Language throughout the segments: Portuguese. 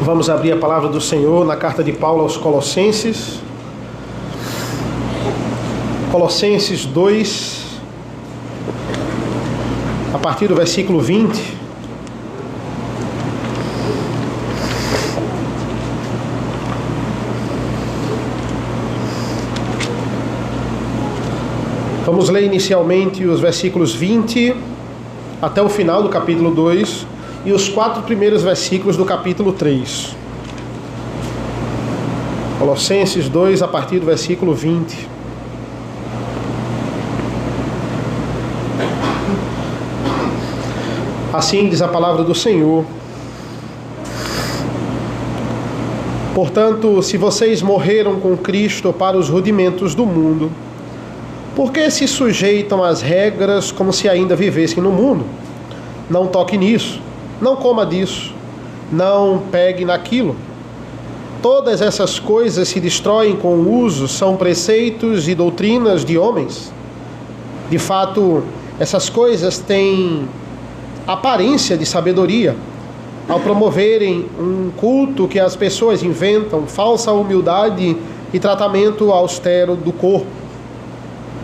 Vamos abrir a palavra do Senhor na carta de Paulo aos Colossenses. Colossenses 2, a partir do versículo 20. Vamos ler inicialmente os versículos 20 até o final do capítulo 2 e os 4 primeiros versículos do capítulo 3. Colossenses 2, a partir do versículo 20. Assim diz a palavra do Senhor: Portanto, se vocês morreram com Cristo para os rudimentos do mundo, por que se sujeitam às regras como se ainda vivessem no mundo? Não toque nisso, não coma disso, não pegue naquilo. Todas essas coisas se destroem com o uso, são preceitos e doutrinas de homens. De fato, essas coisas têm aparência de sabedoria, ao promoverem um culto que as pessoas inventam, falsa humildade e tratamento austero do corpo.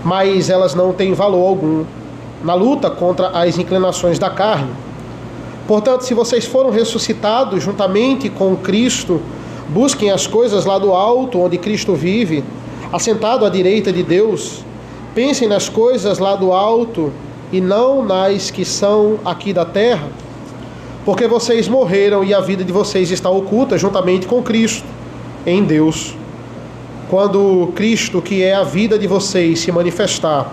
Mas elas não têm valor algum na luta contra as inclinações da carne. Portanto, se vocês foram ressuscitados juntamente com Cristo, busquem as coisas lá do alto, onde Cristo vive, assentado à direita de Deus. Pensem nas coisas lá do alto e não nas que são aqui da terra, porque vocês morreram e a vida de vocês está oculta juntamente com Cristo em Deus. Quando Cristo, que é a vida de vocês, se manifestar,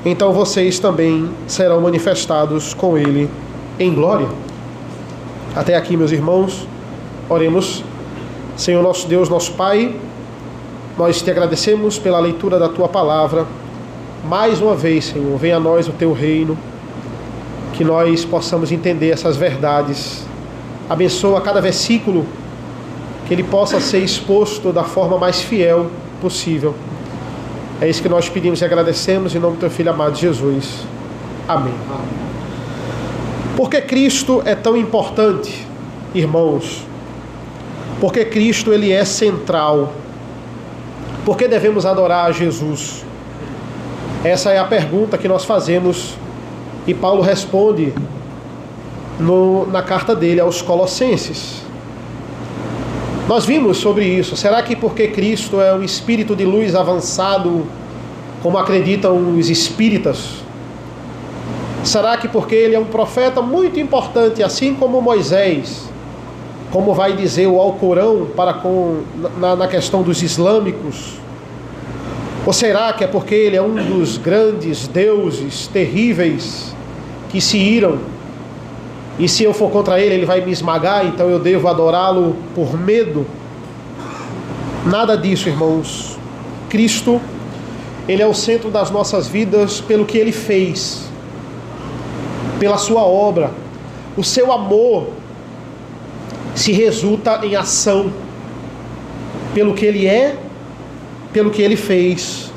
então vocês também serão manifestados com Ele em glória. Até aqui, meus irmãos, oremos. Senhor nosso Deus, nosso Pai, nós te agradecemos pela leitura da Tua Palavra. Mais uma vez, Senhor, venha a nós o Teu reino, que nós possamos entender essas verdades. Abençoa cada versículo, que ele possa ser exposto da forma mais fiel possível. É isso que nós pedimos e agradecemos em nome do Teu Filho amado Jesus. Amém. Por que Cristo é tão importante, irmãos? Porque Cristo, ele é central. Por que devemos adorar a Jesus? Essa é a pergunta que nós fazemos e Paulo responde na carta dele aos Colossenses. Nós vimos sobre isso. Será que porque Cristo é um espírito de luz avançado, como acreditam os espíritas? Será que porque ele é um profeta muito importante, assim como Moisés, como vai dizer o Alcorão na questão dos islâmicos? Ou será que é porque ele é um dos grandes deuses terríveis que se iram? E se eu for contra ele, ele vai me esmagar, então eu devo adorá-lo por medo? Nada disso, irmãos. Cristo, ele é o centro das nossas vidas pelo que ele fez, pela sua obra. O seu amor se resulta em ação, pelo que ele é, pelo que ele fez.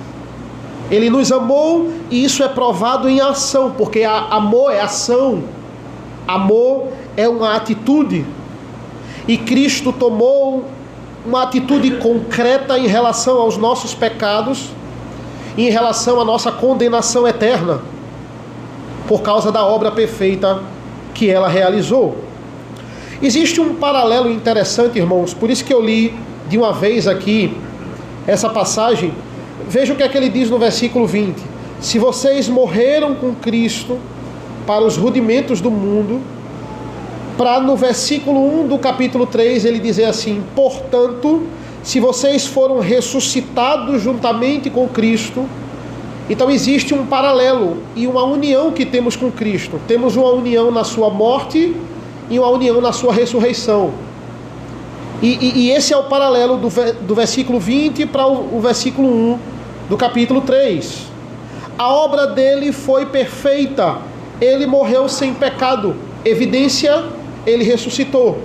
Ele nos amou e isso é provado em ação, porque amor é ação. Amor é uma atitude, e Cristo tomou uma atitude concreta em relação aos nossos pecados e em relação à nossa condenação eterna, por causa da obra perfeita que ela realizou. Existe um paralelo interessante, irmãos, por isso que eu li de uma vez aqui essa passagem. Veja o que é que ele diz no versículo 20: se vocês morreram com Cristo para os rudimentos do mundo, para no versículo 1 do capítulo 3 ele dizer assim: portanto, se vocês foram ressuscitados juntamente com Cristo. Então existe um paralelo e uma união que temos com Cristo. Temos uma união na sua morte e uma união na sua ressurreição. E esse é o paralelo do versículo 20 para o versículo 1 do capítulo 3. A obra dele foi perfeita. Ele morreu sem pecado. Evidência, ele ressuscitou.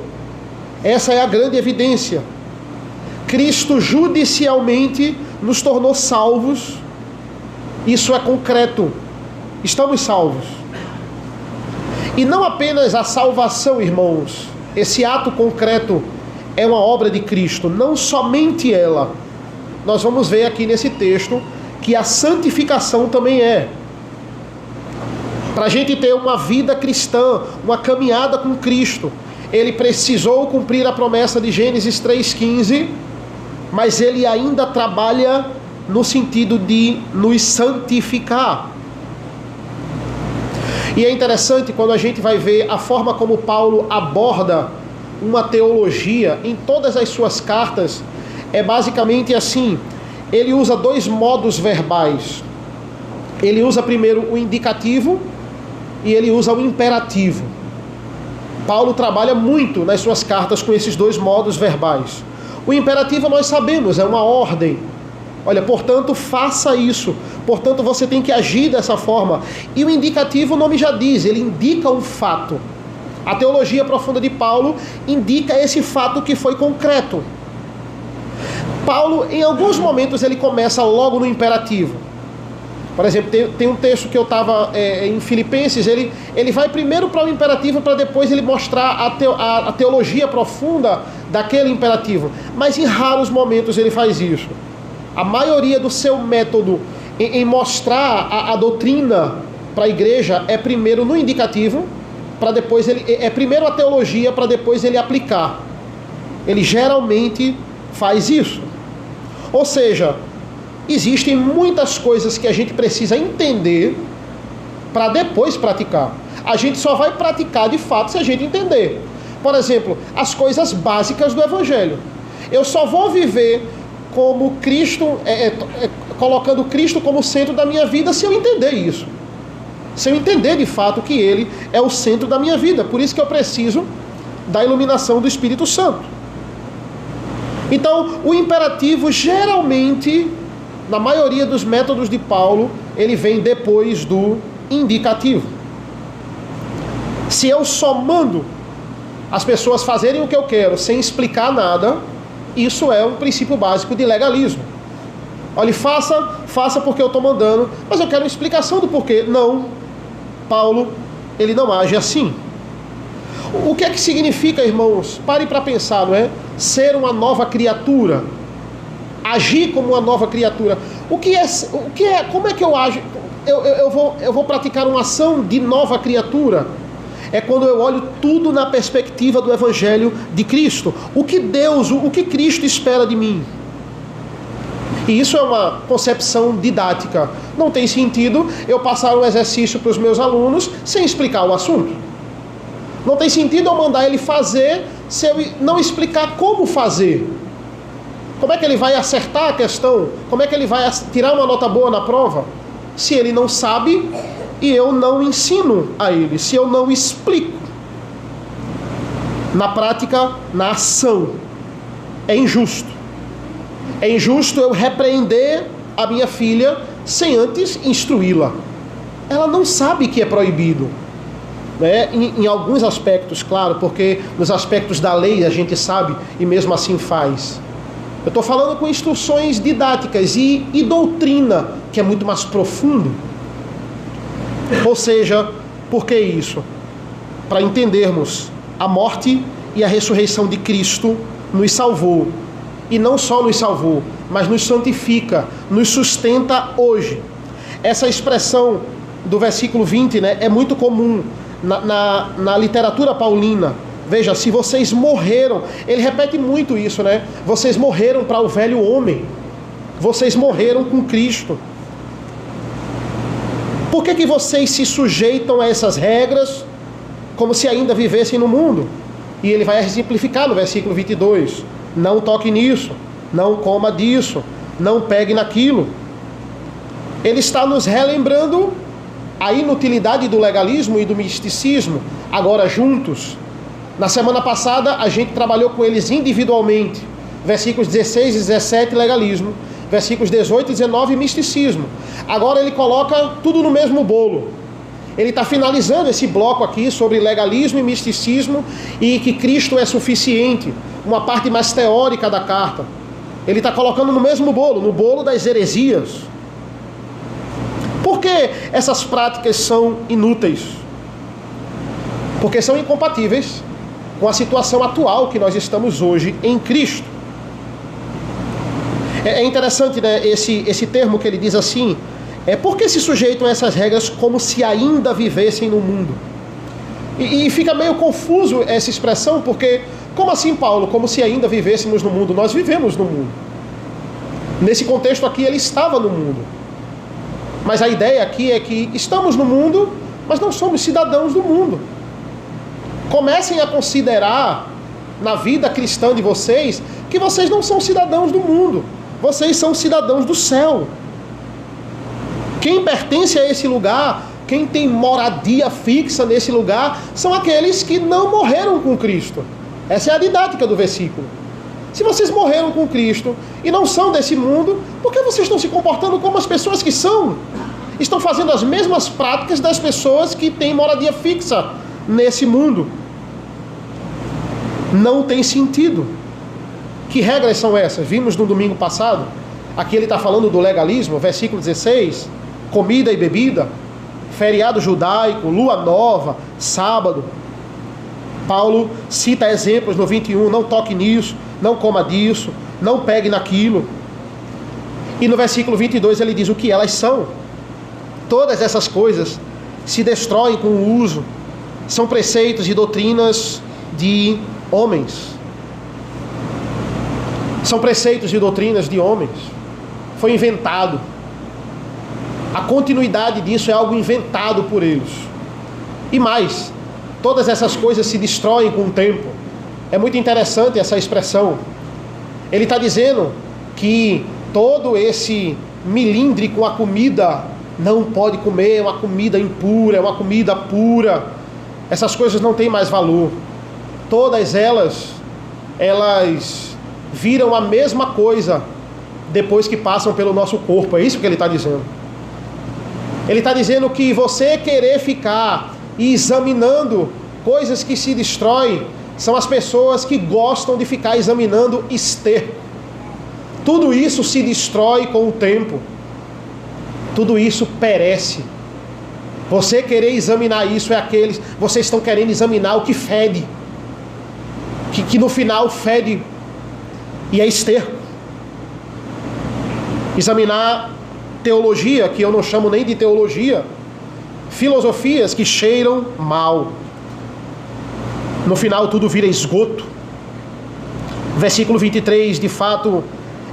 Essa é a grande evidência. Cristo judicialmente nos tornou salvos. Isso é concreto. Estamos salvos. E não apenas a salvação, irmãos, esse ato concreto é uma obra de Cristo, não somente ela. Nós vamos ver aqui nesse texto que a santificação também é. Para a gente ter uma vida cristã, uma caminhada com Cristo, ele precisou cumprir a promessa de Gênesis 3,15, mas ele ainda trabalha no sentido de nos santificar. E é interessante quando a gente vai ver a forma como Paulo aborda uma teologia em todas as suas cartas, é basicamente assim. Ele usa dois modos verbais. Ele usa primeiro o indicativo e ele usa o imperativo. Paulo trabalha muito nas suas cartas com esses dois modos verbais. O imperativo nós sabemos, é uma ordem. Olha, portanto, faça isso. Portanto, você tem que agir dessa forma. E o indicativo, o nome já diz, ele indica um fato. A teologia profunda de Paulo indica esse fato que foi concreto. Paulo, em alguns momentos, ele começa logo no imperativo. Por exemplo, tem um texto que eu estava em Filipenses, ele vai primeiro para o imperativo para depois ele mostrar a teologia profunda daquele imperativo. Mas em raros momentos ele faz isso. A maioria do seu método em mostrar a doutrina para a igreja é primeiro no indicativo, para depois primeiro a teologia, para depois ele aplicar. Ele geralmente faz isso. Ou seja, existem muitas coisas que a gente precisa entender para depois praticar. A gente só vai praticar de fato se a gente entender. Por exemplo, as coisas básicas do Evangelho. Eu só vou viver como Cristo, colocando Cristo como centro da minha vida se eu entender isso. Se eu entender de fato que Ele é o centro da minha vida. Por isso que eu preciso da iluminação do Espírito Santo. Então, o imperativo geralmente, na maioria dos métodos de Paulo, ele vem depois do indicativo. Se eu só mando as pessoas fazerem o que eu quero sem explicar nada, isso é um princípio básico de legalismo. Olha, faça porque eu estou mandando, mas eu quero uma explicação do porquê. Não, Paulo, ele não age assim. O que é que significa, irmãos? Pare para pensar, não é? Ser uma nova criatura. Agir como uma nova criatura. Como é que eu ajo? Eu vou praticar uma ação de nova criatura. É quando eu olho tudo na perspectiva do Evangelho de Cristo. O que Cristo espera de mim. E isso é uma concepção didática. Não tem sentido eu passar um exercício para os meus alunos sem explicar o assunto. Não tem sentido eu mandar ele fazer se eu não explicar como fazer. Como é que ele vai acertar a questão? Como é que ele vai tirar uma nota boa na prova? Se ele não sabe e eu não ensino a ele, se eu não explico. Na prática, na ação. É injusto. É injusto eu repreender a minha filha sem antes instruí-la. Ela não sabe que é proibido. Né? Em alguns aspectos, claro, porque nos aspectos da lei a gente sabe e mesmo assim faz. Eu estou falando com instruções didáticas e doutrina, que é muito mais profundo. Ou seja, por que isso? Para entendermos a morte e a ressurreição de Cristo nos salvou. E não só nos salvou, mas nos santifica, nos sustenta hoje. Essa expressão do versículo 20, né, é muito comum na literatura paulina. Veja, se vocês morreram, ele repete muito isso, né? Vocês morreram para o velho homem. Vocês morreram com Cristo. Por que vocês se sujeitam a essas regras como se ainda vivessem no mundo? E ele vai exemplificar no versículo 22. Não toque nisso, não coma disso, não pegue naquilo. Ele está nos relembrando a inutilidade do legalismo e do misticismo, agora juntos. Na semana passada, a gente trabalhou com eles individualmente. Versículos 16 e 17, legalismo. Versículos 18 e 19, misticismo. Agora ele coloca tudo no mesmo bolo. Ele está finalizando esse bloco aqui sobre legalismo e misticismo e que Cristo é suficiente. Uma parte mais teórica da carta. Ele está colocando no mesmo bolo, no bolo das heresias. Por que essas práticas são inúteis? Porque são incompatíveis com a situação atual que nós estamos hoje em Cristo. É interessante, né, esse termo que ele diz assim, por que se sujeitam a essas regras como se ainda vivessem no mundo? E fica meio confuso essa expressão, porque, como assim, Paulo? Como se ainda vivêssemos no mundo? Nós vivemos no mundo. Nesse contexto aqui, ele estava no mundo. Mas a ideia aqui é que estamos no mundo, mas não somos cidadãos do mundo. Comecem a considerar, na vida cristã de vocês, que vocês não são cidadãos do mundo. Vocês são cidadãos do céu. Quem pertence a esse lugar, quem tem moradia fixa nesse lugar, são aqueles que não morreram com Cristo. Essa é a didática do versículo. Se vocês morreram com Cristo e não são desse mundo, por que vocês estão se comportando como as pessoas que são? Estão fazendo as mesmas práticas das pessoas que têm moradia fixa nesse mundo. Não tem sentido. Que regras são essas? Vimos no domingo passado. Aqui ele está falando do legalismo, versículo 16. Comida e bebida, feriado judaico, lua nova, sábado. Paulo cita exemplos no 21. Não toque nisso, não coma disso, não pegue naquilo. E no versículo 22 ele diz o que elas são. Todas essas coisas se destroem com o uso. São preceitos e doutrinas de homens. São preceitos e doutrinas de homens. Foi inventado. A continuidade disso é algo inventado por eles. E mais, todas essas coisas se destroem com o tempo. É muito interessante essa expressão. Ele está dizendo que todo esse milindre com a comida não pode comer, é uma comida impura, é uma comida pura. Essas coisas não têm mais valor. Todas elas viram a mesma coisa depois que passam pelo nosso corpo. É isso que ele está dizendo. Ele está dizendo que você querer ficar examinando coisas que se destroem são as pessoas que gostam de ficar examinando esterco. Tudo isso se destrói com o tempo. Tudo isso perece. Você querer examinar isso vocês estão querendo examinar o que fede. Que no final fede e é esterco. Examinar teologia, que eu não chamo nem de teologia, filosofias que cheiram mal. No final tudo vira esgoto. Versículo 23, de fato,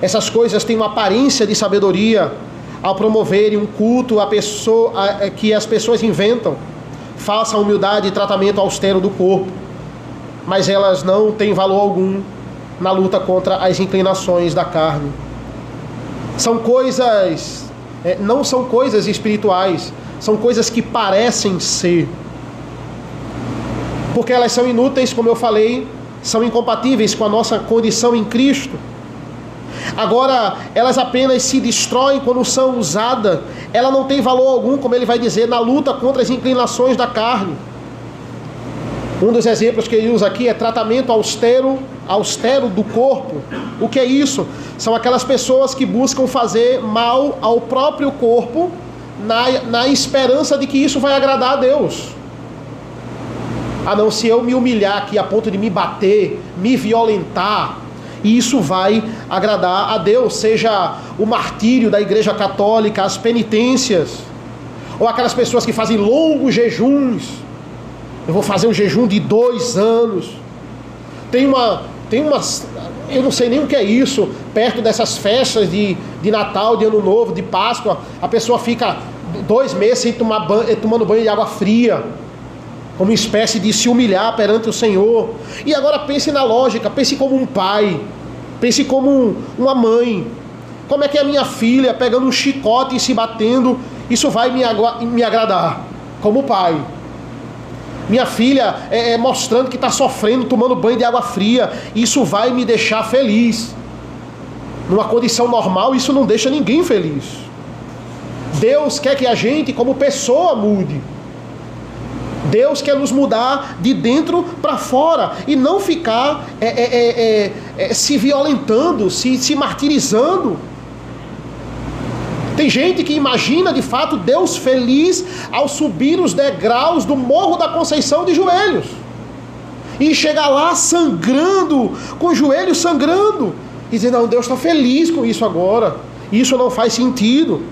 essas coisas têm uma aparência de sabedoria ao promoverem um culto que as pessoas inventam, falsa humildade e tratamento austero do corpo, mas elas não têm valor algum na luta contra as inclinações da carne. São coisas, não são coisas espirituais, são coisas que parecem ser, porque elas são inúteis, como eu falei, são incompatíveis com a nossa condição em Cristo. Agora, elas apenas se destroem quando são usadas. Ela não tem valor algum, como ele vai dizer, na luta contra as inclinações da carne. Um dos exemplos que ele usa aqui é tratamento austero do corpo. O que é isso? São aquelas pessoas que buscam fazer mal ao próprio corpo na esperança de que isso vai agradar a Deus. Não, se eu me humilhar aqui a ponto de me bater, me violentar, e isso vai agradar a Deus, seja o martírio da Igreja Católica, as penitências, ou aquelas pessoas que fazem longos jejuns. Eu vou fazer um jejum de 2 anos. Tem umas, eu não sei nem o que é isso, perto dessas festas de Natal, de Ano Novo, de Páscoa, a pessoa fica 2 meses sem tomando banho de água fria, como uma espécie de se humilhar perante o Senhor. E agora pense na lógica, pense como um pai, pense como uma mãe. Como é que a minha filha, pegando um chicote e se batendo, isso vai me agradar? Como pai. Minha filha mostrando que está sofrendo, tomando banho de água fria, isso vai me deixar feliz. Numa condição normal, isso não deixa ninguém feliz. Deus quer que a gente, como pessoa, mude. Deus quer nos mudar de dentro para fora e não ficar se violentando, se martirizando. Tem gente que imagina de fato Deus feliz ao subir os degraus do Morro da Conceição de joelhos. E chegar lá sangrando, com o joelho sangrando, e dizer, não, Deus está feliz com isso agora. Isso não faz sentido.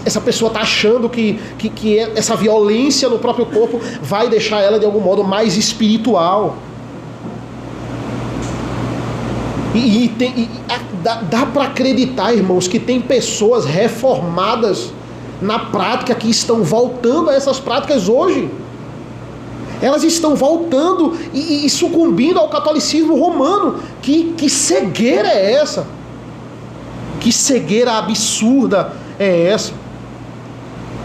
Essa pessoa está achando que essa violência no próprio corpo vai deixar ela de algum modo mais espiritual. Dá para acreditar, irmãos, que tem pessoas reformadas na prática que estão voltando a essas práticas hoje. Elas estão voltando e sucumbindo ao catolicismo romano. Que cegueira é essa? Que cegueira absurda é essa?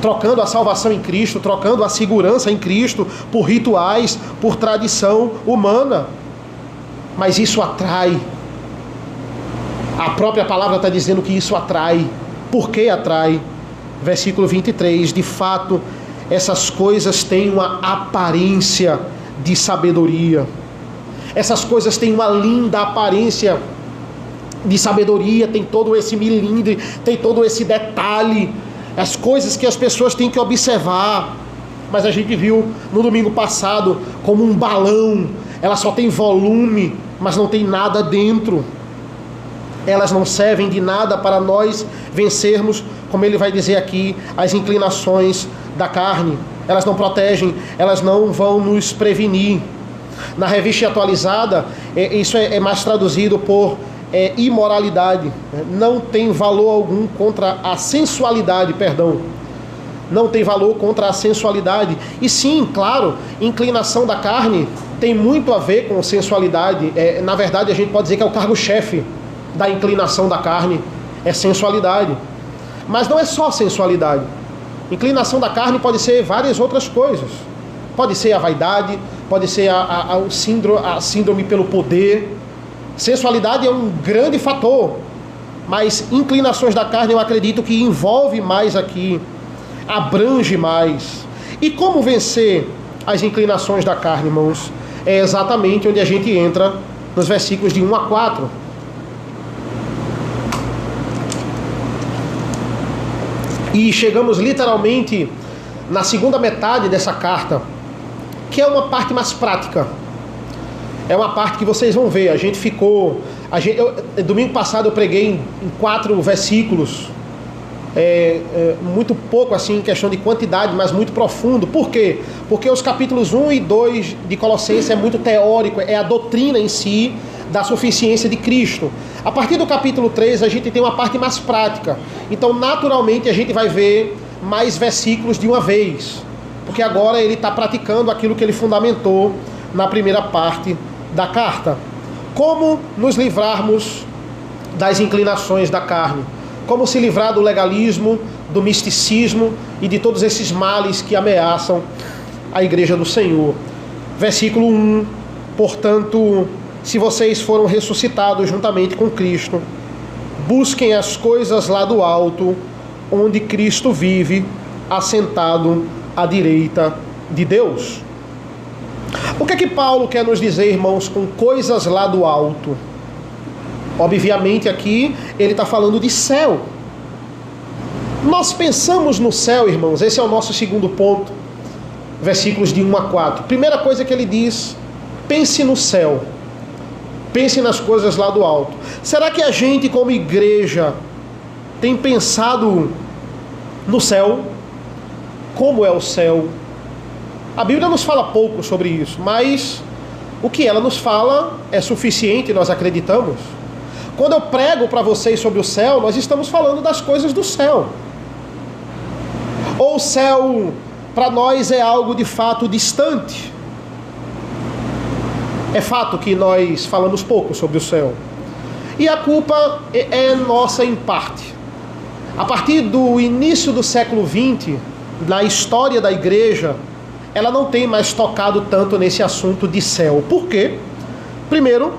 Trocando a salvação em Cristo, trocando a segurança em Cristo por rituais, por tradição humana. Mas isso atrai. A própria palavra está dizendo que isso atrai. Por que atrai? Versículo 23. De fato, essas coisas têm uma aparência de sabedoria. Essas coisas têm uma linda aparência de sabedoria, tem todo esse milindre, tem todo esse detalhe, as coisas que as pessoas têm que observar. Mas a gente viu no domingo passado como um balão, ela só tem volume, mas não tem nada dentro. Elas não servem de nada para nós vencermos, como ele vai dizer aqui, as inclinações da carne. Elas não protegem, elas não vão nos prevenir. Na revista atualizada, isso é mais traduzido por imoralidade. Não tem valor algum contra a sensualidade, não tem valor contra a sensualidade. E sim, claro, inclinação da carne tem muito a ver com sensualidade. Na verdade, a gente pode dizer que é o cargo-chefe da inclinação da carne, é sensualidade. Mas não é só sensualidade. Inclinação da carne pode ser várias outras coisas. Pode ser a vaidade, pode ser a síndrome pelo poder. Sensualidade é um grande fator, mas inclinações da carne eu acredito que envolve mais aqui, abrange mais. E como vencer as inclinações da carne, irmãos? É exatamente onde a gente entra nos versículos de 1 a 4. E chegamos literalmente na segunda metade dessa carta, que é uma parte mais prática. É uma parte que vocês vão ver. Domingo passado eu preguei em 4 versículos, muito pouco assim em questão de quantidade, mas muito profundo. Por quê? Porque os capítulos 1 e 2 de Colossenses é muito teórico, é a doutrina em si da suficiência de Cristo. A partir do capítulo 3 a gente tem uma parte mais prática. Então naturalmente a gente vai ver mais versículos de uma vez, porque agora ele está praticando aquilo que ele fundamentou na primeira parte da carta. Como nos livrarmos das inclinações da carne? Como se livrar do legalismo, do misticismo e de todos esses males que ameaçam a igreja do Senhor? Versículo 1. Portanto, se vocês foram ressuscitados juntamente com Cristo, busquem as coisas lá do alto, onde Cristo vive, assentado à direita de Deus. O que é que Paulo quer nos dizer, irmãos, com coisas lá do alto? Obviamente aqui ele está falando de céu. Nós pensamos no céu, irmãos, esse é o nosso segundo ponto, versículos de 1 a 4. Primeira coisa que ele diz, pense no céu, pense nas coisas lá do alto. Será que a gente como igreja tem pensado no céu? Como é o céu? A Bíblia nos fala pouco sobre isso, mas o que ela nos fala é suficiente, nós acreditamos. Quando eu prego para vocês sobre o céu, nós estamos falando das coisas do céu. Ou o céu para nós é algo de fato distante? É fato que nós falamos pouco sobre o céu. E a culpa é nossa em parte. A partir do início do século XX, na história da igreja, ela não tem mais tocado tanto nesse assunto de céu. Por quê? Primeiro,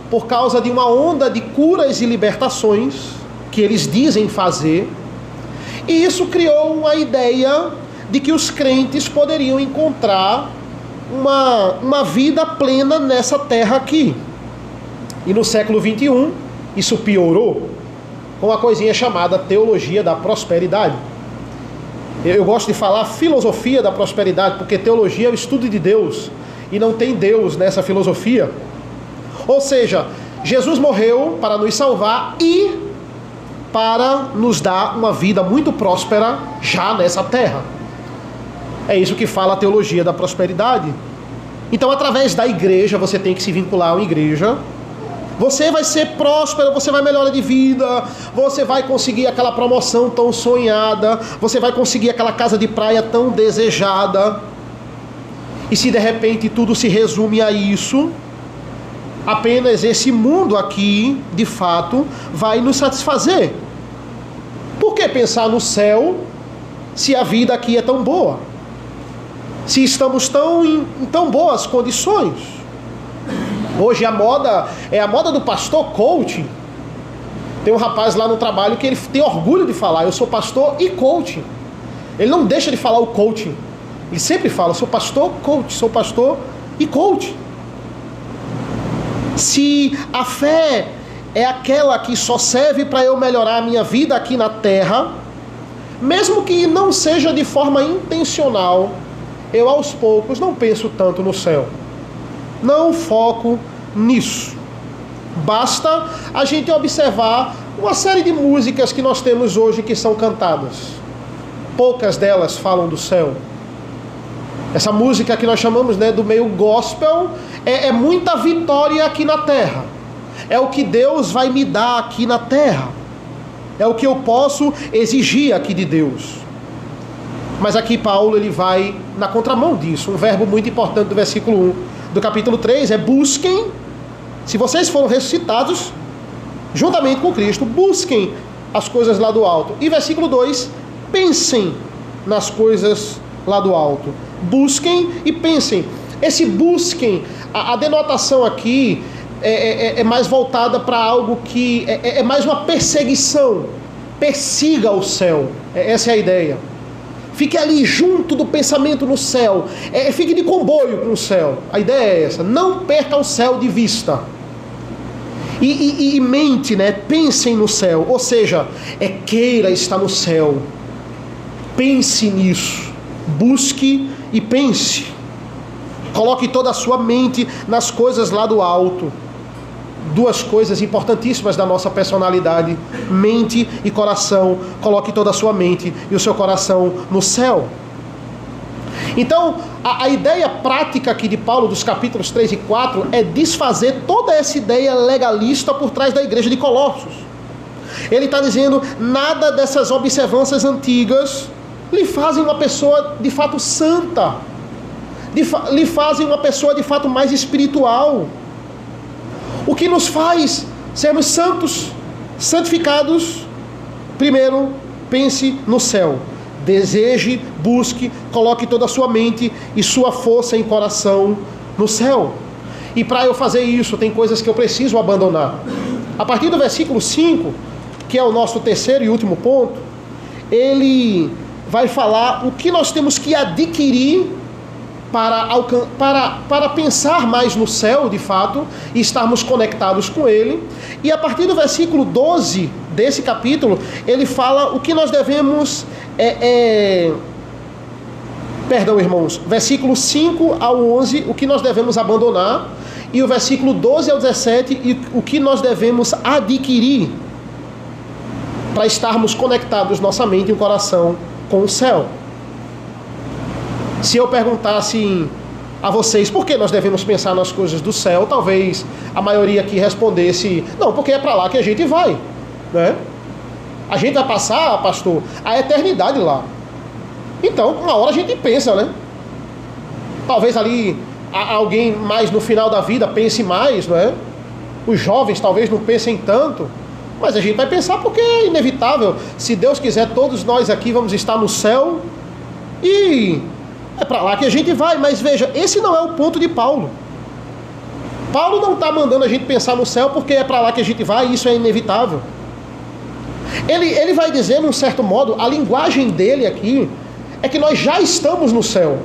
por causa de uma onda de curas e libertações que eles dizem fazer. E isso criou uma ideia de que os crentes poderiam encontrar uma vida plena nessa terra aqui. E no século XXI, isso piorou com uma coisinha chamada teologia da prosperidade. Eu gosto de falar filosofia da prosperidade, porque teologia é o estudo de Deus, e não tem Deus nessa filosofia. Ou seja, Jesus morreu para nos salvar e para nos dar uma vida muito próspera já nessa terra. É isso que fala a teologia da prosperidade. Então, através da igreja, você tem que se vincular a uma igreja. Você vai ser próspero, você vai melhorar de vida, você vai conseguir aquela promoção tão sonhada, você vai conseguir aquela casa de praia tão desejada. E se de repente tudo se resume a isso, apenas esse mundo aqui, de fato, vai nos satisfazer. Por que pensar no céu se a vida aqui é tão boa? Se estamos em tão boas condições? Hoje a moda é a moda do pastor coaching. Tem um rapaz lá no trabalho que ele tem orgulho de falar: eu sou pastor e coaching. Ele não deixa de falar o coaching. Ele sempre fala: sou pastor, coach, sou pastor e coach. Se a fé é aquela que só serve para eu melhorar a minha vida aqui na terra, mesmo que não seja de forma intencional, eu aos poucos não penso tanto no céu. Não foco nisso. Basta a gente observar uma série de músicas que nós temos hoje que são cantadas. Poucas delas falam do céu. Essa música que nós chamamos, do meio gospel é muita vitória aqui na terra. É o que Deus vai me dar aqui na terra. É o que eu posso exigir aqui de Deus. Mas aqui Paulo ele vai na contramão disso. Um verbo muito importante do versículo 1 do capítulo 3 é: busquem, se vocês foram ressuscitados juntamente com Cristo, busquem as coisas lá do alto. E versículo 2, pensem nas coisas lá do alto. Busquem e pensem. Esse busquem, a denotação aqui é mais voltada para algo que é mais uma perseguição. Persiga o céu. Essa é a ideia. Fique ali junto do pensamento no céu. Fique de comboio com o céu. A ideia é essa. Não perca o céu de vista. E mente, pensem no céu. Ou seja, queira estar no céu. Pense nisso. Busque e pense. Coloque toda a sua mente nas coisas lá do alto. Duas coisas importantíssimas da nossa personalidade: mente e coração. Coloque toda a sua mente e o seu coração no céu. Então, a ideia prática aqui de Paulo, dos capítulos 3 e 4, é desfazer toda essa ideia legalista por trás da igreja de Colossos. Ele está dizendo: nada dessas observâncias antigas lhe fazem uma pessoa de fato santa, lhe fazem uma pessoa de fato mais espiritual. O que nos faz sermos santos, santificados? Primeiro, pense no céu. Deseje, busque, coloque toda a sua mente e sua força em coração no céu. E para eu fazer isso, tem coisas que eu preciso abandonar. A partir do versículo 5, que é o nosso terceiro e último ponto, ele vai falar o que nós temos que adquirir para pensar mais no céu, de fato, e estarmos conectados com ele. E a partir do versículo 12 desse capítulo, ele fala o que nós devemos... Perdão, irmãos. Versículo 5 ao 11, o que nós devemos abandonar. E o versículo 12 ao 17, o que nós devemos adquirir para estarmos conectados nossa mente e o coração com o céu. Se eu perguntasse a vocês por que nós devemos pensar nas coisas do céu, talvez a maioria aqui respondesse: não, porque é para lá que a gente vai, né? A gente vai passar, pastor, a eternidade lá. Então, uma hora a gente pensa, né? Talvez ali alguém mais no final da vida pense mais, não é? Os jovens talvez não pensem tanto, mas a gente vai pensar porque é inevitável. Se Deus quiser, todos nós aqui vamos estar no céu e é para lá que a gente vai. Mas veja, esse não é o ponto de Paulo. Paulo não está mandando a gente pensar no céu porque é para lá que a gente vai e isso é inevitável. Ele vai dizer, num certo modo, a linguagem dele aqui é que nós já estamos no céu.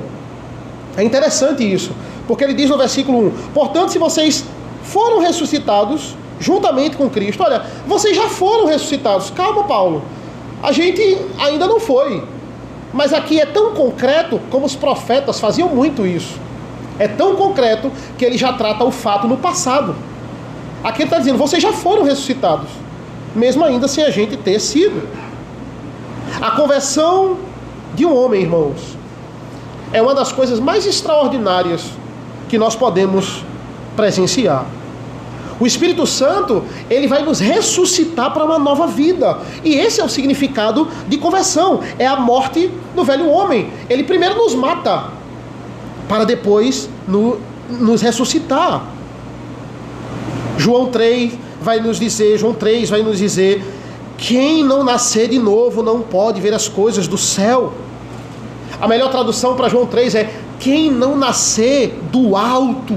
É interessante isso, porque ele diz no versículo 1: portanto, se vocês foram ressuscitados juntamente com Cristo, olha, vocês já foram ressuscitados. Calma, Paulo, a gente ainda não foi. Mas aqui é tão concreto como os profetas faziam muito isso. É tão concreto que ele já trata o fato no passado. Aqui ele está dizendo, vocês já foram ressuscitados, mesmo ainda sem a gente ter sido. A conversão de um homem, irmãos, é uma das coisas mais extraordinárias que nós podemos presenciar. O Espírito Santo, ele vai nos ressuscitar para uma nova vida. E esse é o significado de conversão. É a morte do velho homem. Ele primeiro nos mata, para depois nos ressuscitar. João 3 vai nos dizer, quem não nascer de novo não pode ver as coisas do céu. A melhor tradução para João 3 é, quem não nascer do alto,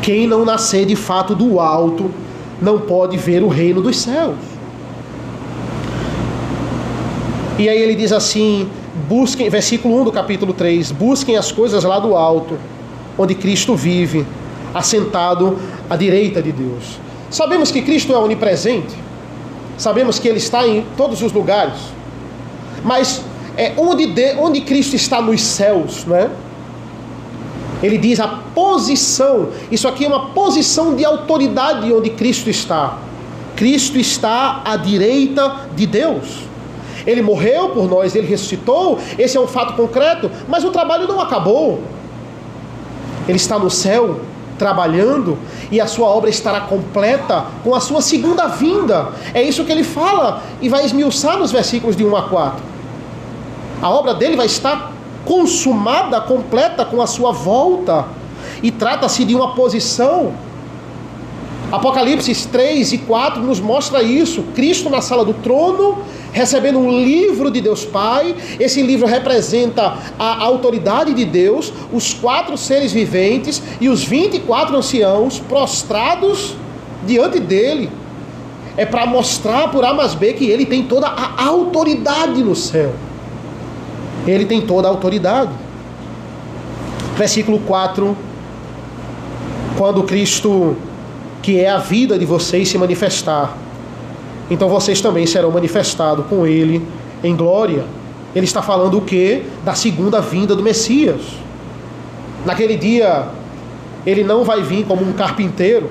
quem não nascer de fato do alto, não pode ver o reino dos céus. E aí ele diz assim, busquem, versículo 1 do capítulo 3, busquem as coisas lá do alto, onde Cristo vive, assentado à direita de Deus. Sabemos que Cristo é onipresente, sabemos que Ele está em todos os lugares, mas onde Cristo está nos céus, né? Ele diz a posição, isso aqui é uma posição de autoridade onde Cristo está. Cristo está à direita de Deus. Ele morreu por nós, Ele ressuscitou, esse é um fato concreto, mas o trabalho não acabou. Ele está no céu, trabalhando, e a sua obra estará completa com a sua segunda vinda. É isso que ele fala, e vai esmiuçar nos versículos de 1 a 4. A obra dele vai estar consumada, completa com a sua volta, e trata-se de uma posição. Apocalipse 3 e 4 nos mostra isso, Cristo na sala do trono, recebendo um livro de Deus Pai. Esse livro representa a autoridade de Deus, os 4 seres viventes e os 24 anciãos prostrados diante dele. É para mostrar por A mais B que ele tem toda a autoridade no céu. Ele tem toda a autoridade. Versículo 4, quando Cristo, que é a vida de vocês, se manifestar, então vocês também serão manifestados com Ele em glória. Ele está falando o quê? Da segunda vinda do Messias. Naquele dia, Ele não vai vir como um carpinteiro.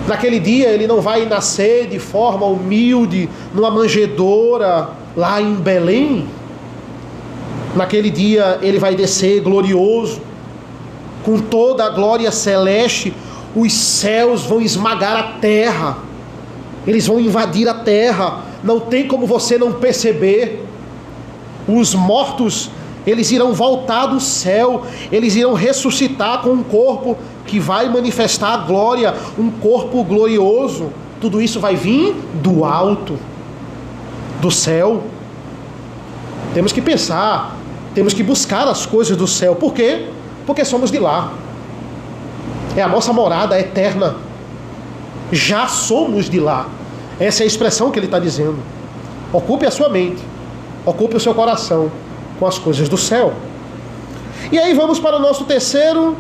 Naquele dia, Ele não vai nascer de forma humilde, numa manjedoura lá em Belém. Naquele dia, Ele vai descer glorioso, com toda a glória celeste. Os céus vão esmagar a terra. Eles vão invadir a terra. Não tem como você não perceber. Os mortos, eles irão voltar do céu. Eles irão ressuscitar com um corpo que vai manifestar a glória. Um corpo glorioso. Tudo isso vai vir do alto, do céu. Temos que pensar. Temos que buscar as coisas do céu. Por quê? Porque somos de lá. É a nossa morada eterna. Já somos de lá. Essa é a expressão que ele está dizendo. Ocupe a sua mente, ocupe o seu coração com as coisas do céu. E aí vamos para o nosso terceiro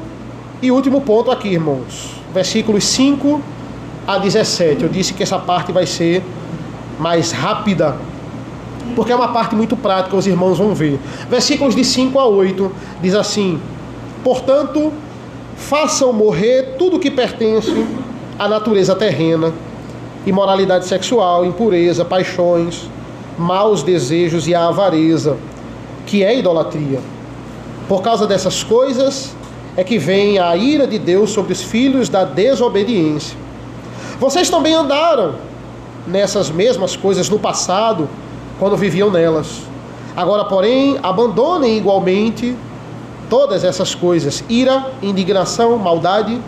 e último ponto aqui, irmãos. Versículos 5 a 17. Eu disse que essa parte vai ser mais rápida, porque é uma parte muito prática, os irmãos vão ver. Versículos de 5 a 8 diz assim: portanto, façam morrer tudo que pertence à natureza terrena, imoralidade sexual, impureza, paixões, maus desejos e a avareza, que é idolatria. Por causa dessas coisas é que vem a ira de Deus sobre os filhos da desobediência. Vocês também andaram nessas mesmas coisas no passado, quando viviam nelas. Agora, porém, abandonem igualmente todas essas coisas: ira, indignação, maldade,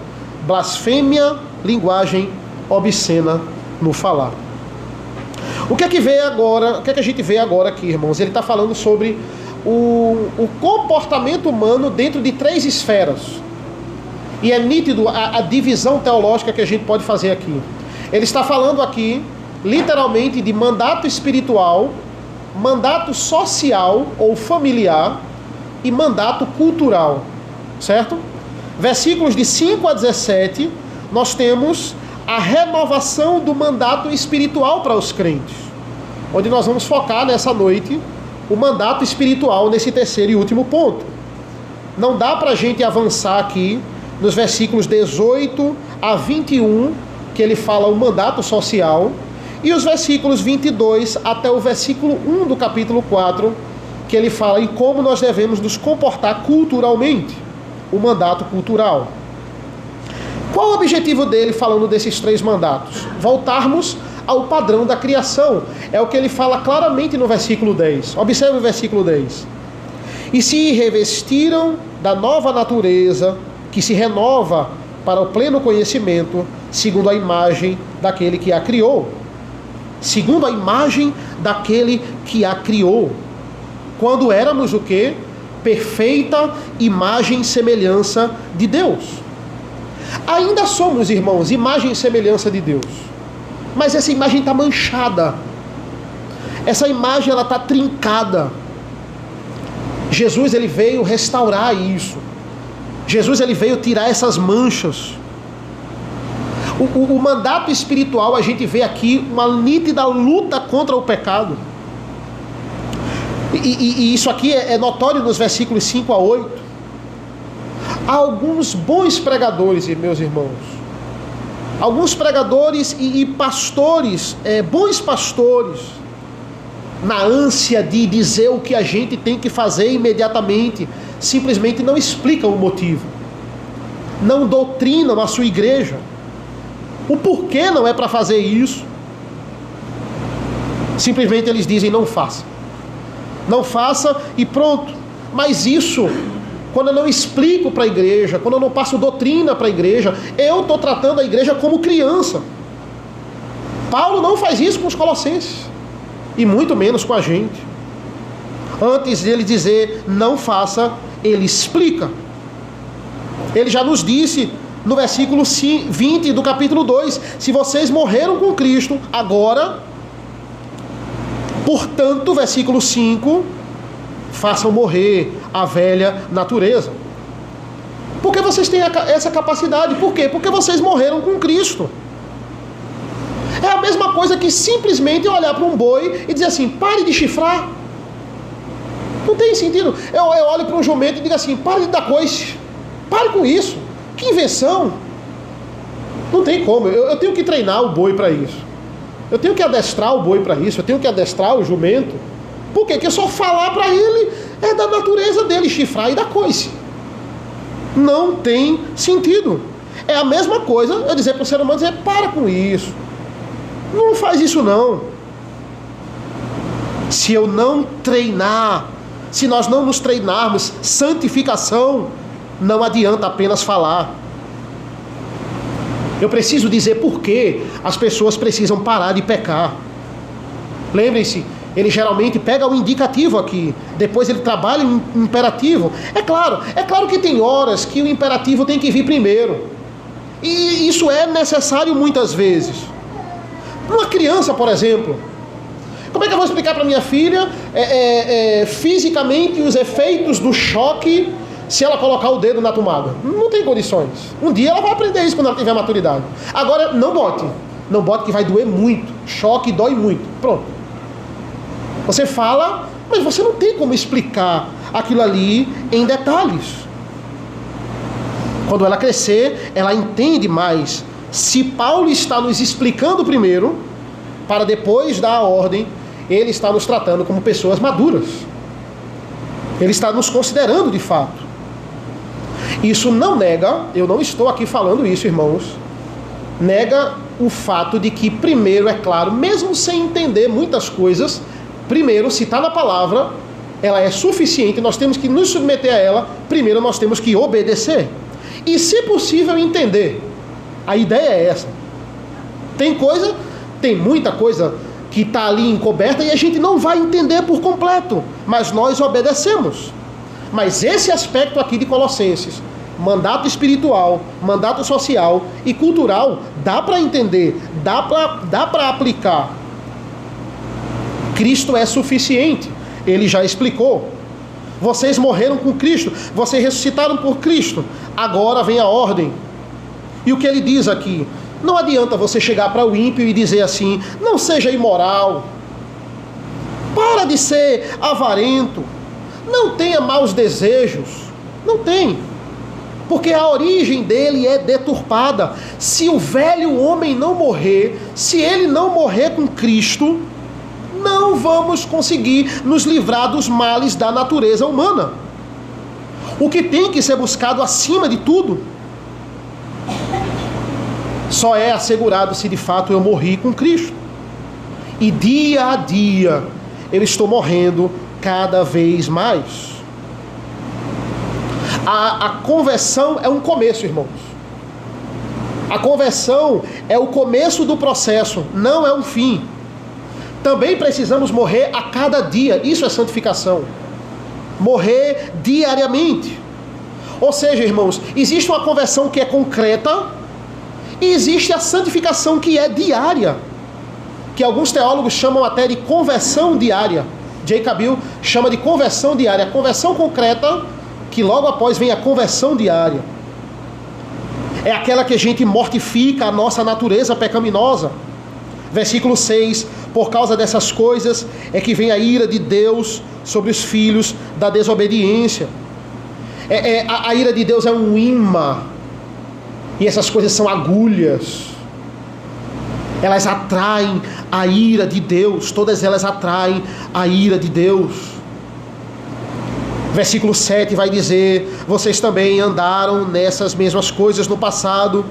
blasfêmia, linguagem obscena no falar. O que é que a gente vê agora aqui, irmãos? Ele está falando sobre o comportamento humano dentro de 3 esferas. E é nítido a divisão teológica que a gente pode fazer aqui. Ele está falando aqui, literalmente, de mandato espiritual, mandato social ou familiar e mandato cultural, certo? Versículos de 5 a 17, nós temos a renovação do mandato espiritual para os crentes, onde nós vamos focar nessa noite o mandato espiritual nesse terceiro e último ponto. não dá para a gente avançar aqui nos versículos 18 a 21, que ele fala o mandato social, e os versículos 22 até o versículo 1 do capítulo 4, que ele fala em como nós devemos nos comportar culturalmente, o mandato cultural. Qual o objetivo dele falando desses 3 mandatos? Voltarmos ao padrão da criação. É o que ele fala claramente no versículo 10. Observe o versículo 10. E se revestiram da nova natureza, que se renova para o pleno conhecimento, segundo a imagem daquele que a criou. Segundo a imagem daquele que a criou. Quando éramos o quê? Perfeita imagem e semelhança de Deus. Ainda somos, irmãos, imagem e semelhança de Deus. Mas essa imagem está manchada. Essa imagem ela está trincada. Jesus ele veio restaurar isso. Jesus ele veio tirar essas manchas. O mandato espiritual, a gente vê aqui uma nítida luta contra o pecado. E isso aqui é notório nos versículos 5 a 8. Há alguns bons pregadores, meus irmãos. Alguns pregadores e pastores, bons pastores, na ânsia de dizer o que a gente tem que fazer imediatamente, simplesmente não explicam o motivo. Não doutrinam a sua igreja. O porquê não é para fazer isso. Simplesmente eles dizem, não faça. Não faça e pronto. Mas isso, quando eu não explico para a igreja, quando eu não passo doutrina para a igreja, eu estou tratando a igreja como criança. Paulo não faz isso com os colossenses. E muito menos com a gente. Antes de ele dizer, não faça, ele explica. Ele já nos disse no versículo 20 do capítulo 2, se vocês morreram com Cristo, agora, portanto, versículo 5, façam morrer a velha natureza. Por que vocês têm essa capacidade? Por quê? Porque vocês morreram com Cristo. É a mesma coisa que simplesmente eu olhar para um boi e dizer assim, pare de chifrar. Não tem sentido. Eu olho para um jumento e digo assim, pare de dar coice. Pare com isso. Que invenção. Não tem como. Eu tenho que treinar o boi para isso. Eu tenho que adestrar o boi para isso. Eu tenho que adestrar o jumento. Por quê? Porque só falar para ele é da natureza dele chifrar e dar coice. Não tem sentido. É a mesma coisa eu dizer para o ser humano, dizer, para com isso. Não faz isso não. Se eu não treinar, se nós não nos treinarmos santificação, não adianta apenas falar. Eu preciso dizer por que as pessoas precisam parar de pecar. Lembrem-se, ele geralmente pega o indicativo aqui, depois ele trabalha o imperativo. É claro que tem horas que o imperativo tem que vir primeiro. E isso é necessário muitas vezes. Uma criança, por exemplo, como é que eu vou explicar para minha filha fisicamente os efeitos do choque se ela colocar o dedo na tomada? Não tem condições. Um dia ela vai aprender isso quando ela tiver maturidade. Agora, não bote que vai doer muito. Choque dói muito. Pronto. Você fala, mas você não tem como explicar aquilo ali em detalhes. Quando ela crescer, ela entende mais. Se Paulo está nos explicando primeiro, para depois dar a ordem, ele está nos tratando como pessoas maduras. Ele está nos considerando de fato. Isso não nega, eu não estou aqui falando isso, irmãos, nega o fato de que, primeiro, é claro, mesmo sem entender muitas coisas, primeiro, se está na palavra, ela é suficiente, nós temos que nos submeter a ela, primeiro nós temos que obedecer. E, se possível, entender. A ideia é essa. Tem muita coisa que está ali encoberta e a gente não vai entender por completo, mas nós obedecemos. Mas esse aspecto aqui de Colossenses, mandato espiritual, mandato social e cultural, dá para entender, dá para aplicar. Cristo é suficiente, ele já explicou. Vocês morreram com Cristo, vocês ressuscitaram por Cristo, agora vem a ordem. E o que ele diz aqui? Não adianta você chegar para o ímpio e dizer assim, não seja imoral, para de ser avarento, não tenha maus desejos, Não tem. Porque a origem dele é deturpada. Se o velho homem não morrer, se ele não morrer com Cristo, não vamos conseguir nos livrar dos males da natureza humana. O que tem que ser buscado acima de tudo só é assegurado se de fato eu morri com Cristo. E dia a dia eu estou morrendo cada vez mais. A conversão é um começo, irmãos. A conversão é o começo do processo, não é um fim. Também precisamos morrer a cada dia. Isso é santificação. Morrer diariamente. Ou seja, irmãos, existe uma conversão que é concreta e existe a santificação que é diária, que alguns teólogos chamam até de conversão diária. J. Cabil chama de conversão diária. A conversão concreta, que logo após vem a conversão diária. É aquela que a gente mortifica a nossa natureza pecaminosa. Versículo 6, por causa dessas coisas é que vem a ira de Deus sobre os filhos da desobediência. A ira de Deus é um imã, e essas coisas são agulhas. Elas atraem a ira de Deus, todas elas atraem a ira de Deus. Versículo 7 vai dizer: vocês também andaram nessas mesmas coisas no passado,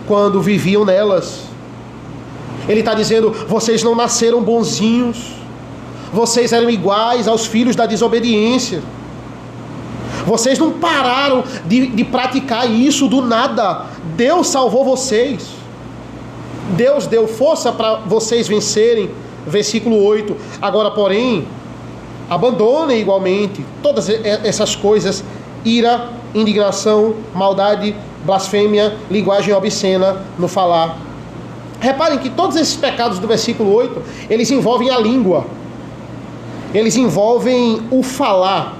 quando viviam nelas. Ele está dizendo: vocês não nasceram bonzinhos, vocês eram iguais aos filhos da desobediência. Vocês não pararam de praticar isso do nada. Deus salvou vocês. Deus deu força para vocês vencerem. Versículo 8. Agora, porém, abandonem igualmente todas essas coisas: ira, indignação, maldade, blasfêmia, linguagem obscena no falar. Reparem que todos esses pecados do versículo 8, eles envolvem a língua. Eles envolvem o falar.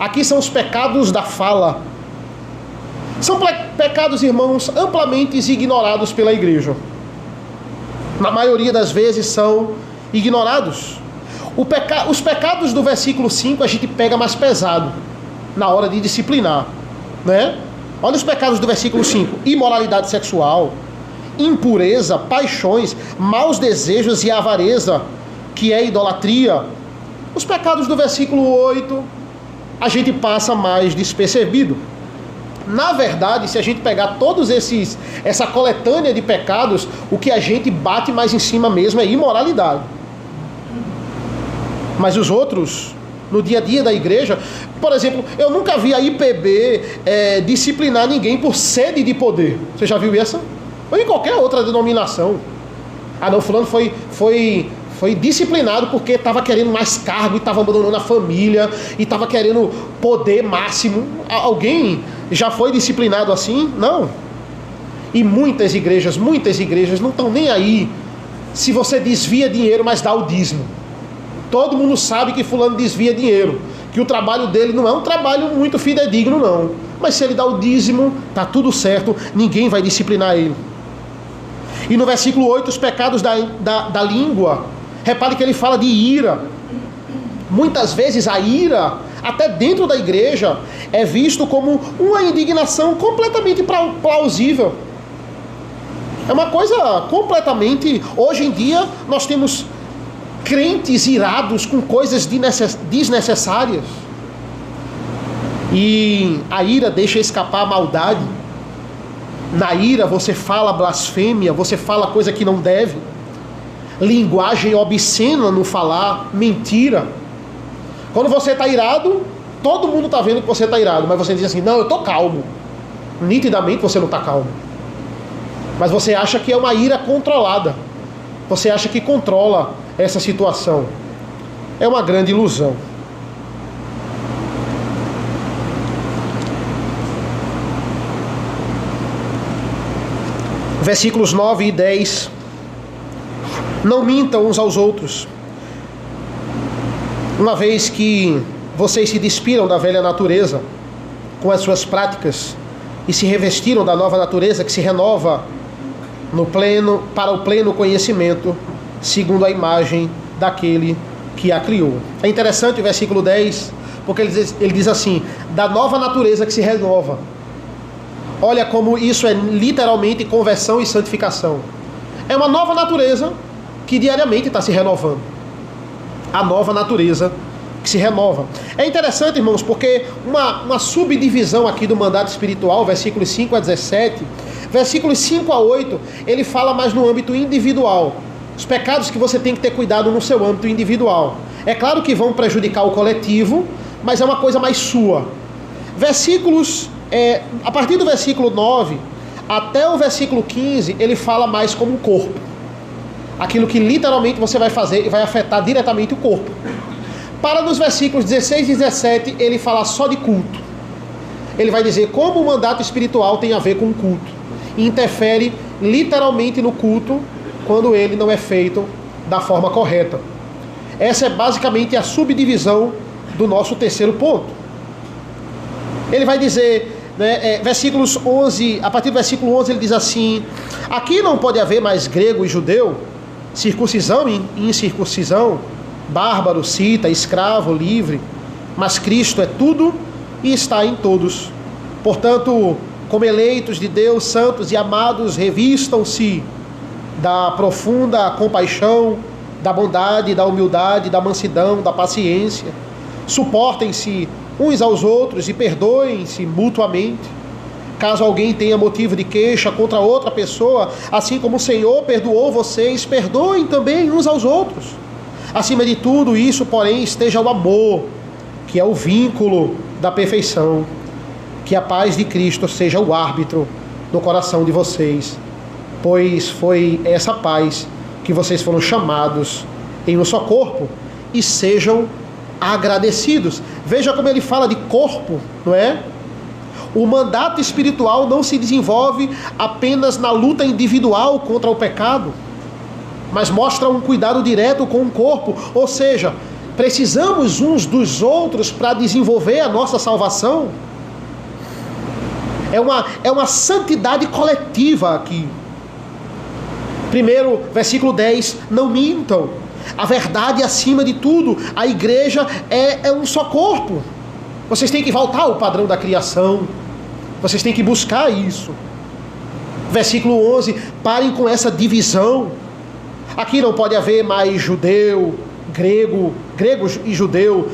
Aqui são os pecados da fala. São pecados, irmãos, amplamente ignorados pela igreja. Na maioria das vezes são ignorados. Os pecados do versículo 5 a gente pega mais pesado na hora de disciplinar, né? Olha os pecados do versículo 5: imoralidade sexual, impureza, paixões, maus desejos e avareza, que é idolatria. Os pecados do versículo 8 a gente passa mais despercebido. Na verdade, se a gente pegar essa coletânea de pecados, o que a gente bate mais em cima mesmo é imoralidade. Mas os outros, no dia a dia da igreja, por exemplo, eu nunca vi a IPB disciplinar ninguém por sede de poder. Você já viu essa? Ou em qualquer outra denominação. Ah não, fulano foi disciplinado porque estava querendo mais cargo e estava abandonando a família e estava querendo poder máximo. Alguém já foi disciplinado assim? Não. E muitas igrejas não estão nem aí se você desvia dinheiro, mas dá o dízimo. Todo mundo sabe que fulano desvia dinheiro, que o trabalho dele não é um trabalho muito fidedigno, não. Mas se ele dá o dízimo, tá tudo certo, ninguém vai disciplinar ele. E no versículo 8, os pecados da língua. Repare que ele fala de ira. Muitas vezes a ira, até dentro da igreja, é visto como uma indignação completamente plausível. É uma coisa completamente... Hoje em dia nós temos crentes irados com coisas desnecessárias. E a ira deixa escapar a maldade. Na ira você fala blasfêmia, você fala coisa que não deve. Linguagem obscena no falar, mentira. Quando você está irado, todo mundo está vendo que você está irado, mas você diz assim: não, eu estou calmo. Nitidamente você não está calmo. Mas você acha que é uma ira controlada. Você acha que controla essa situação. É uma grande ilusão. Versículos 9 e 10. Não mintam uns aos outros, uma vez que vocês se despiram da velha natureza com as suas práticas e se revestiram da nova natureza que se renova para o pleno conhecimento, segundo a imagem daquele que a criou. É interessante o versículo 10, porque ele diz assim, da nova natureza que se renova. Olha como isso é literalmente conversão e santificação. É uma nova natureza que diariamente está se renovando. A nova natureza que se renova. É interessante, irmãos, porque uma subdivisão aqui do mandato espiritual, versículos 5 a 17, versículos 5 a 8, ele fala mais no âmbito individual. Os pecados que você tem que ter cuidado no seu âmbito individual. É claro que vão prejudicar o coletivo, mas é uma coisa mais sua. A partir do versículo 9 até o versículo 15, ele fala mais como um corpo. Aquilo que literalmente você vai fazer e vai afetar diretamente o corpo. Para nos versículos 16 e 17, ele fala só de culto. Ele vai dizer como o mandato espiritual tem a ver com o culto. E interfere literalmente no culto quando ele não é feito da forma correta. Essa é basicamente a subdivisão do nosso terceiro ponto. Ele vai dizer, versículos 11, a partir do versículo 11 ele diz assim: aqui não pode haver mais grego e judeu, circuncisão e incircuncisão, bárbaro, cita, escravo, livre, mas Cristo é tudo e está em todos. Portanto, como eleitos de Deus, santos e amados, revistam-se da profunda compaixão, da bondade, da humildade, da mansidão, da paciência. Suportem-se uns aos outros e perdoem-se mutuamente. Caso alguém tenha motivo de queixa contra outra pessoa, assim como o Senhor perdoou vocês, perdoem também uns aos outros. Acima de tudo isso, porém, esteja o amor, que é o vínculo da perfeição. Que a paz de Cristo seja o árbitro no coração de vocês, pois foi essa paz que vocês foram chamados em um só corpo, e sejam agradecidos. Veja como ele fala de corpo, não é? O mandato espiritual não se desenvolve apenas na luta individual contra o pecado, mas mostra um cuidado direto com o corpo. Ou seja, precisamos uns dos outros para desenvolver a nossa salvação. É uma santidade coletiva aqui. Primeiro, versículo 10, não mintam. A verdade acima de tudo. A igreja é um só corpo. Vocês têm que voltar ao padrão da criação. Vocês têm que buscar isso. Versículo 11, parem com essa divisão. Aqui não pode haver mais judeu, grego e judeu,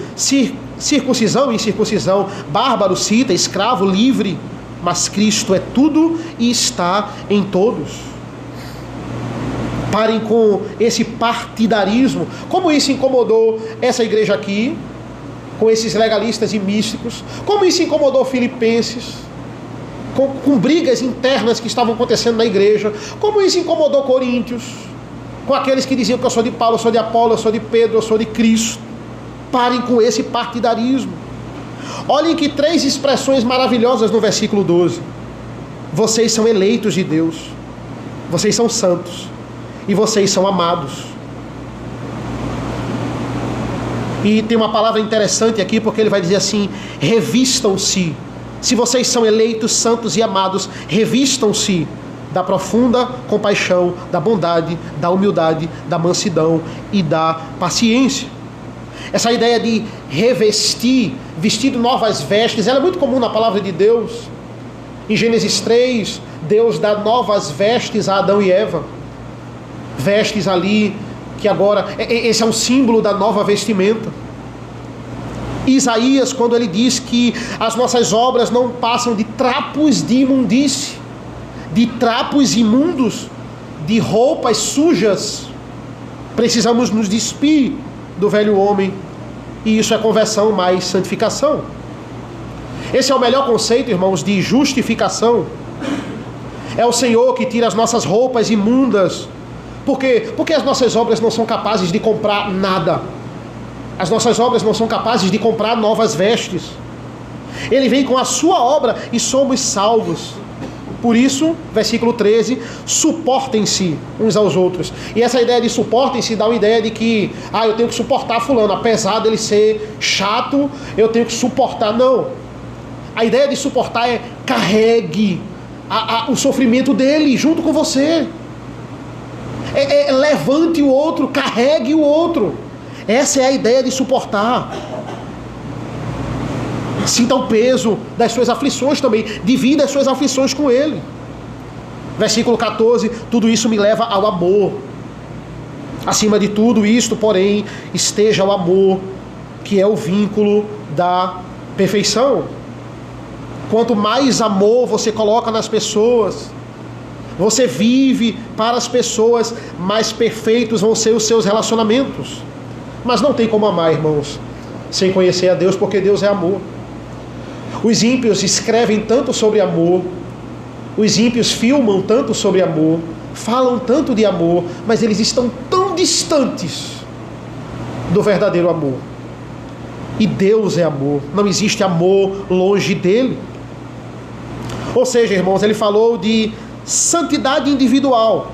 circuncisão e incircuncisão, bárbaro, cita, escravo, livre. Mas Cristo é tudo e está em todos. Parem com esse partidarismo. Como isso incomodou essa igreja aqui, com esses legalistas e místicos. Como isso incomodou Filipenses, com brigas internas que estavam acontecendo na igreja. Como isso incomodou Coríntios, com aqueles que diziam que eu sou de Paulo, eu sou de Apolo, eu sou de Pedro, eu sou de Cristo. Parem com esse partidarismo. Olhem que 3 expressões maravilhosas no versículo 12. Vocês são eleitos de Deus. Vocês são santos. E vocês são amados. E tem uma palavra interessante aqui, porque ele vai dizer assim: revistam-se. Se vocês são eleitos, santos e amados, revistam-se da profunda compaixão, da bondade, da humildade, da mansidão e da paciência. Essa ideia de revestir, vestir novas vestes, ela é muito comum na palavra de Deus. Em Gênesis 3, Deus dá novas vestes a Adão e Eva. Vestes ali, que agora, esse é um símbolo da nova vestimenta. Isaías, quando ele diz que as nossas obras não passam de trapos de imundície, de trapos imundos, de roupas sujas, precisamos nos despir do velho homem, e isso é conversão mais santificação. Esse é o melhor conceito, irmãos, de justificação. É o Senhor que tira as nossas roupas imundas. Por quê? Porque as nossas obras não são capazes de comprar nada. As nossas obras não são capazes de comprar novas vestes. Ele vem com a sua obra e somos salvos. Por isso, versículo 13, suportem-se uns aos outros. E essa ideia de suportem-se dá uma ideia de que, eu tenho que suportar fulano, apesar dele ser chato, eu tenho que suportar. Não. A ideia de suportar é carregue o sofrimento dele junto com você. Levante o outro, carregue o outro. Essa é a ideia de suportar. Sinta o peso das suas aflições também. Divida as suas aflições com Ele. Versículo 14, tudo isso me leva ao amor. Acima de tudo isto, porém, esteja o amor, que é o vínculo da perfeição. Quanto mais amor você coloca nas pessoas, você vive para as pessoas, mais perfeitos vão ser os seus relacionamentos. Mas não tem como amar, irmãos, sem conhecer a Deus, porque Deus é amor. Os ímpios escrevem tanto sobre amor, os ímpios filmam tanto sobre amor, falam tanto de amor, mas eles estão tão distantes do verdadeiro amor. E Deus é amor, não existe amor longe dele. Ou seja, irmãos, ele falou de santidade individual,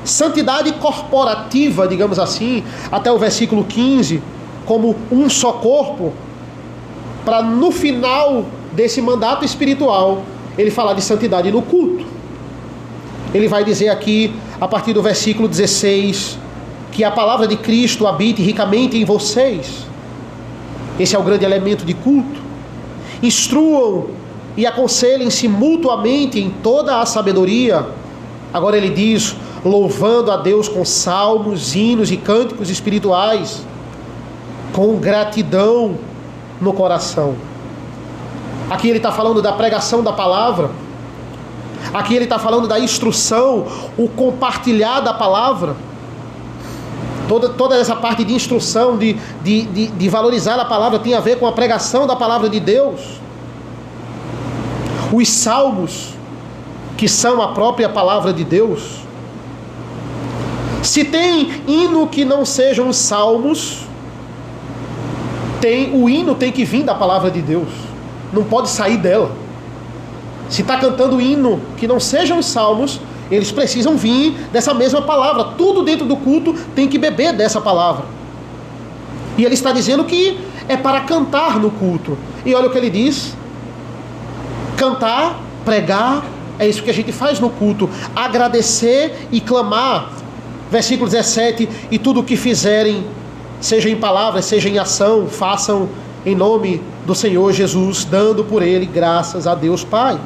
santidade corporativa, digamos assim, até o versículo 15, como um só corpo, para no final desse mandato espiritual, ele falar de santidade no culto. Ele vai dizer aqui, a partir do versículo 16, que a palavra de Cristo habite ricamente em vocês. Esse é o grande elemento de culto. Instruam e aconselhem-se mutuamente em toda a sabedoria. Agora ele diz, louvando a Deus com salmos, hinos e cânticos espirituais, com gratidão no coração. Aqui ele está falando da pregação da palavra. Aqui ele está falando da instrução, o compartilhar da palavra. Toda essa parte de instrução, de valorizar a palavra, tem a ver com a pregação da palavra de Deus. Os salmos, que são a própria palavra de Deus. Se tem hino que não sejam os salmos, o hino tem que vir da palavra de Deus. Não pode sair dela. Se está cantando hino que não sejam os salmos, eles precisam vir dessa mesma palavra. Tudo dentro do culto tem que beber dessa palavra. E ele está dizendo que é para cantar no culto. E olha o que ele diz. Cantar, pregar, é isso que a gente faz no culto. Agradecer e clamar. Versículo 17. E tudo o que fizerem, seja em palavras, seja em ação, façam em nome do Senhor Jesus, dando por ele graças a Deus Pai.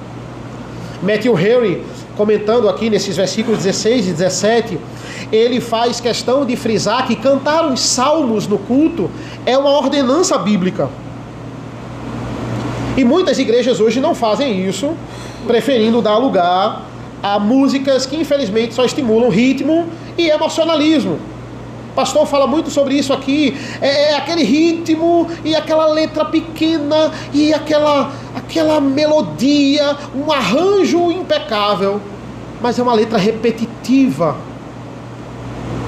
Matthew Henry, comentando aqui nesses versículos 16 e 17, ele faz questão de frisar que cantar os salmos no culto é uma ordenança bíblica. E muitas igrejas hoje não fazem isso, preferindo dar lugar a músicas que infelizmente só estimulam ritmo e emocionalismo. O pastor fala muito sobre isso aqui. É aquele ritmo e aquela letra pequena e aquela melodia, um arranjo impecável, mas é uma letra repetitiva.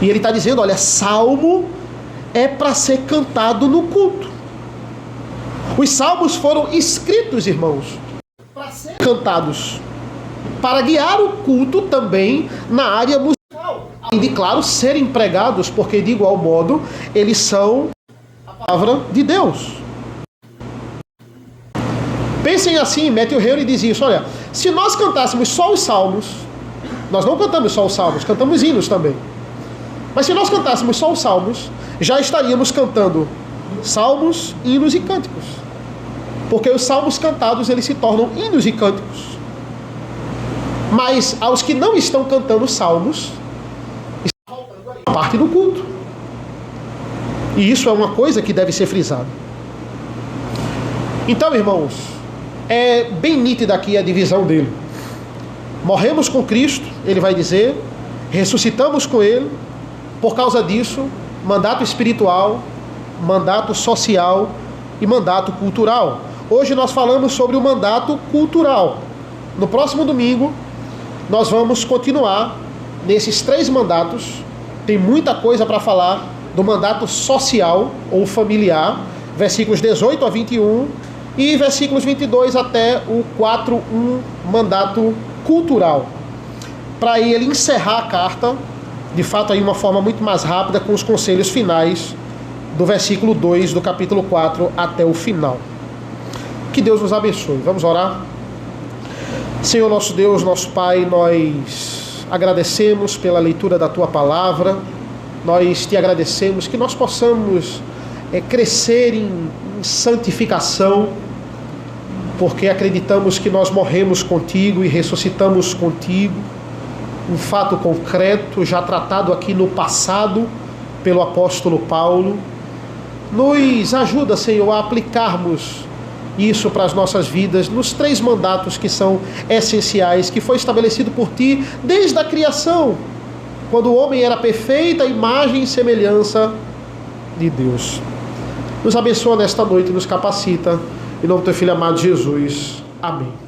E ele está dizendo, olha, salmo é para ser cantado no culto. Os salmos foram escritos, irmãos, para ser cantados, para guiar o culto também na área musical. Além de, claro, serem pregados, porque de igual modo eles são a palavra de Deus. Pensem assim, Matthew Henry diz isso, olha, se nós cantássemos só os salmos, nós não cantamos só os salmos, cantamos hinos também. Mas se nós cantássemos só os salmos, já estaríamos cantando salmos, hinos e cânticos. Porque os salmos cantados, eles se tornam hinos e cânticos. Mas aos que não estão cantando salmos, está faltando a parte do culto. E isso é uma coisa que deve ser frisada. Então, irmãos, é bem nítida aqui a divisão dele. Morremos com Cristo, ele vai dizer, ressuscitamos com ele. Por causa disso, mandato espiritual, mandato social e mandato cultural. Hoje nós falamos sobre o mandato cultural. No próximo domingo, nós vamos continuar nesses 3 mandatos. Tem muita coisa para falar do mandato social ou familiar, versículos 18 a 21 e versículos 22 até o 4:1, mandato cultural. Para ele encerrar a carta, de fato aí uma forma muito mais rápida, com os conselhos finais do versículo 2 do capítulo 4 até o final. Que Deus nos abençoe. Vamos orar? Senhor nosso Deus, nosso Pai, nós agradecemos pela leitura da Tua Palavra. Nós Te agradecemos que nós possamos crescer em santificação, porque acreditamos que nós morremos contigo e ressuscitamos contigo. Um fato concreto, já tratado aqui no passado pelo apóstolo Paulo. Nos ajuda, Senhor, a aplicarmos isso para as nossas vidas, nos 3 mandatos que são essenciais, que foi estabelecido por Ti desde a criação, quando o homem era perfeita imagem e semelhança de Deus. Nos abençoa nesta noite e nos capacita. Em nome do Teu Filho amado Jesus. Amém.